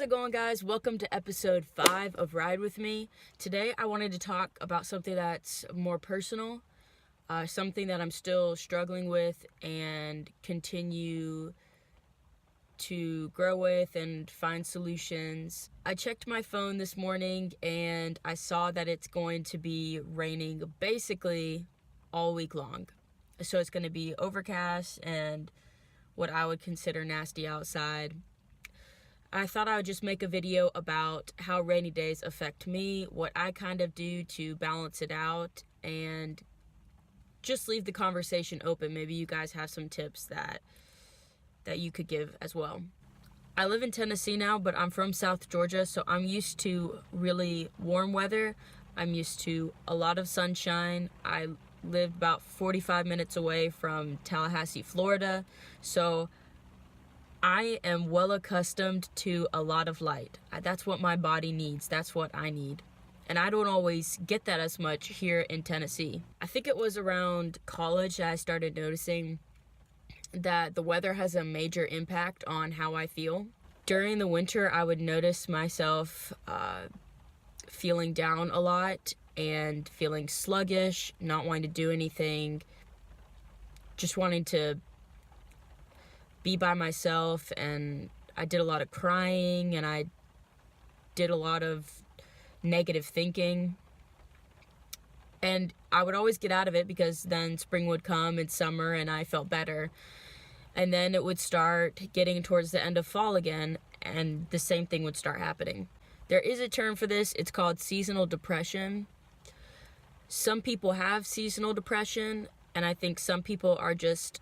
it going, guys? Welcome to episode 5 of Ride With Me. Today I wanted to talk about something that's more personal, something that I'm still struggling with and continue to grow with and find solutions. I checked my phone this morning and I saw that it's going to be raining basically all week long. So it's going to be overcast and what I would consider nasty outside. I thought I would just make a video about how rainy days affect me, what I kind of do to balance it out, and just leave the conversation open. Maybe you guys have some tips that you could give as well. I live in Tennessee now, but I'm from South Georgia, so I'm used to really warm weather. I'm used to a lot of sunshine. I lived about 45 minutes away from Tallahassee, Florida, so I am well accustomed to a lot of light. That's what my body needs. That's what I need. And I don't always get that as much here in Tennessee. I think it was around college that I started noticing that the weather has a major impact on how I feel. During the winter, I would notice myself feeling down a lot and feeling sluggish, not wanting to do anything, just wanting to be by myself, and I did a lot of crying and I did a lot of negative thinking, and I would always get out of it because then spring would come and summer and I felt better, and then it would start getting towards the end of fall again and the same thing would start happening. There is a term for this. It's called seasonal depression. Some people have seasonal depression, and I think some people are just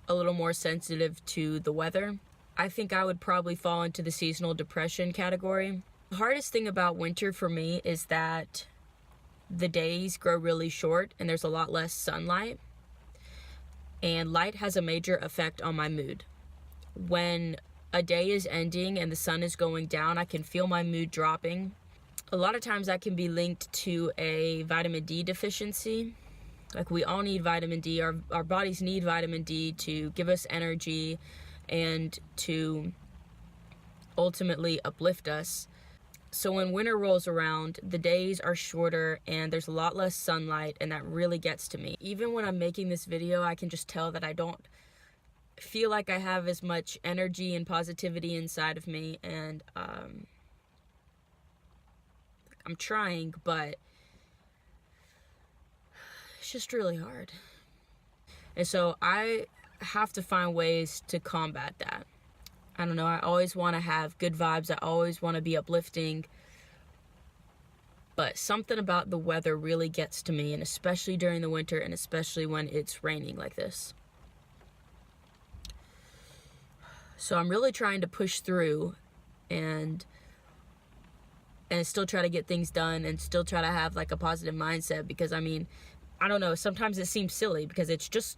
a little more sensitive to the weather. I think I would probably fall into the seasonal depression category. The hardest thing about winter for me is that the days grow really short and there's a lot less sunlight, and light has a major effect on my mood. When a day is ending and the sun is going down, I can feel my mood dropping. A lot of times that can be linked to a vitamin D deficiency. Like, we all need vitamin D. Our bodies need vitamin D to give us energy and to ultimately uplift us. So when winter rolls around, the days are shorter and there's a lot less sunlight, and that really gets to me. Even when I'm making this video, I can just tell that I don't feel like I have as much energy and positivity inside of me, and I'm trying, but it's just really hard. And so I have to find ways to combat that. I don't know, I always want to have good vibes. I always want to be uplifting. But something about the weather really gets to me, and especially during the winter, and especially when it's raining like this. So I'm really trying to push through and still try to get things done and still try to have like a positive mindset, because I mean, I don't know, sometimes it seems silly because it's just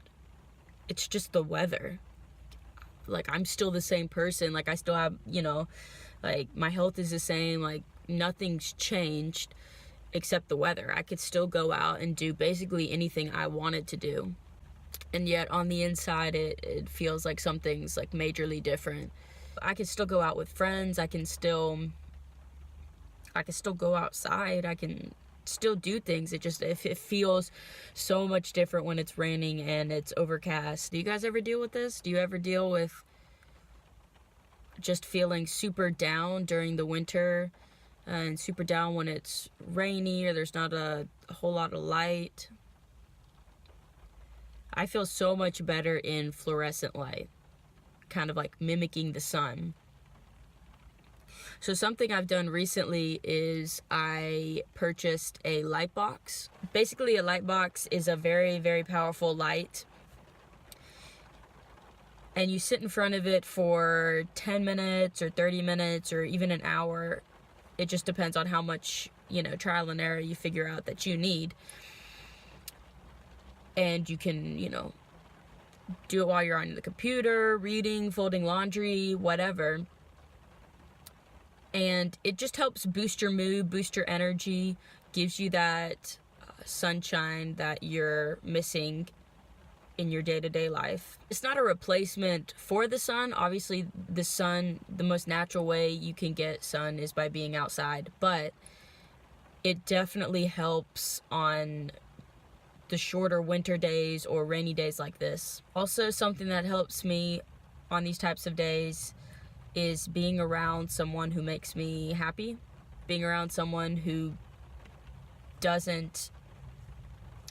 the weather. Like, I'm still the same person. Like, I still have, like, my health is the same. Like, nothing's changed except the weather. I could still go out and do basically anything I wanted to do. And yet on the inside, it feels like something's like majorly different. I can still go out with friends. I can still go outside. I can still do things. It feels so much different when it's raining and it's overcast. Do you guys ever deal with this? Do you ever deal with just feeling super down during the winter and super down when it's rainy or there's not a whole lot of light? I feel so much better in fluorescent light, kind of like mimicking the sun. So something I've done recently is I purchased a light box. Basically, a light box is a very, very powerful light. And you sit in front of it for 10 minutes or 30 minutes or even an hour. It just depends on how much, trial and error you figure out that you need. And you can, do it while you're on the computer, reading, folding laundry, whatever. And it just helps boost your mood, boost your energy, gives you that sunshine that you're missing in your day-to-day life. It's not a replacement for the sun. Obviously, the sun, the most natural way you can get sun is by being outside, but it definitely helps on the shorter winter days or rainy days like this. Also, something that helps me on these types of days is being around someone who makes me happy, being around someone who doesn't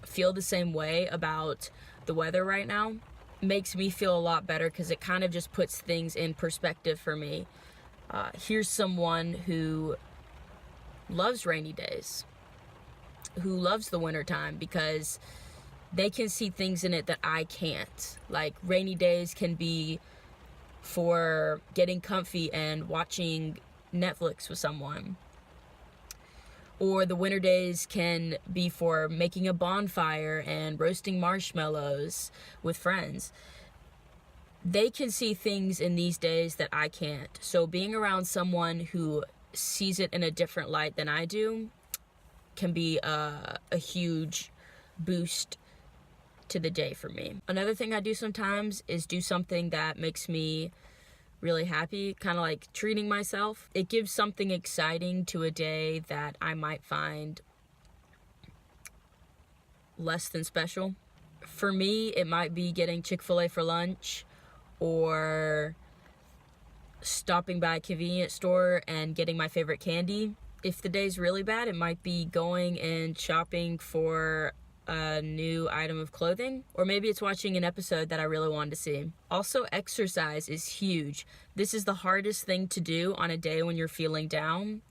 feel the same way about the weather right now makes me feel a lot better, because it kind of just puts things in perspective for me. Here's someone who loves rainy days, who loves the wintertime, because they can see things in it that I can't. Like, rainy days can be for getting comfy and watching Netflix with someone. Or the winter days can be for making a bonfire and roasting marshmallows with friends. They can see things in these days that I can't. So being around someone who sees it in a different light than I do can be a huge boost to the day for me. Another thing I do sometimes is do something that makes me really happy, kind of like treating myself. It gives something exciting to a day that I might find less than special. For me, it might be getting Chick-fil-A for lunch, or stopping by a convenience store and getting my favorite candy. If the day's really bad, it might be going and shopping for a new item of clothing, or maybe it's watching an episode that I really wanted to see. Also, exercise is huge. This is the hardest thing to do on a day when you're feeling down,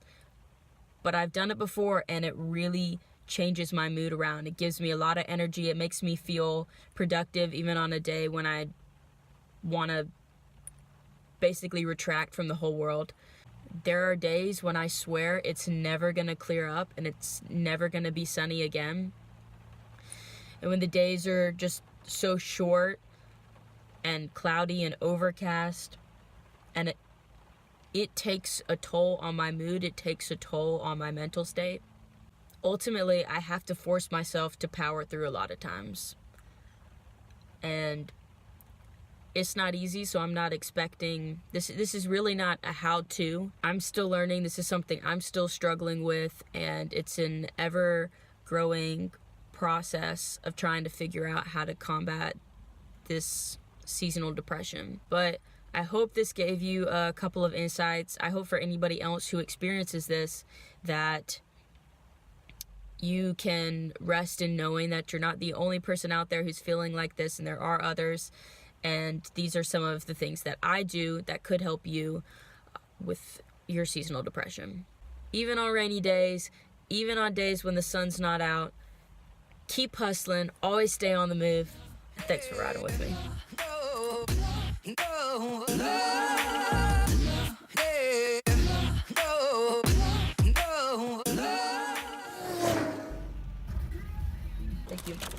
but I've done it before and it really changes my mood around. It gives me a lot of energy. It makes me feel productive even on a day when I want to basically retract from the whole world. There are days when I swear it's never gonna clear up and it's never gonna be sunny again. And when the days are just so short and cloudy and overcast, and it takes a toll on my mood, it takes a toll on my mental state. Ultimately, I have to force myself to power through a lot of times. And it's not easy, so I'm not expecting, this is really not a how-to. I'm still learning. This is something I'm still struggling with, and it's an ever-growing process of trying to figure out how to combat this seasonal depression. But I hope this gave you a couple of insights. I hope for anybody else who experiences this that you can rest in knowing that you're not the only person out there who's feeling like this, and there are others. And these are some of the things that I do that could help you with your seasonal depression. Even on rainy days, even on days when the sun's not out, keep hustling, always stay on the move. Thanks for riding with me. Thank you.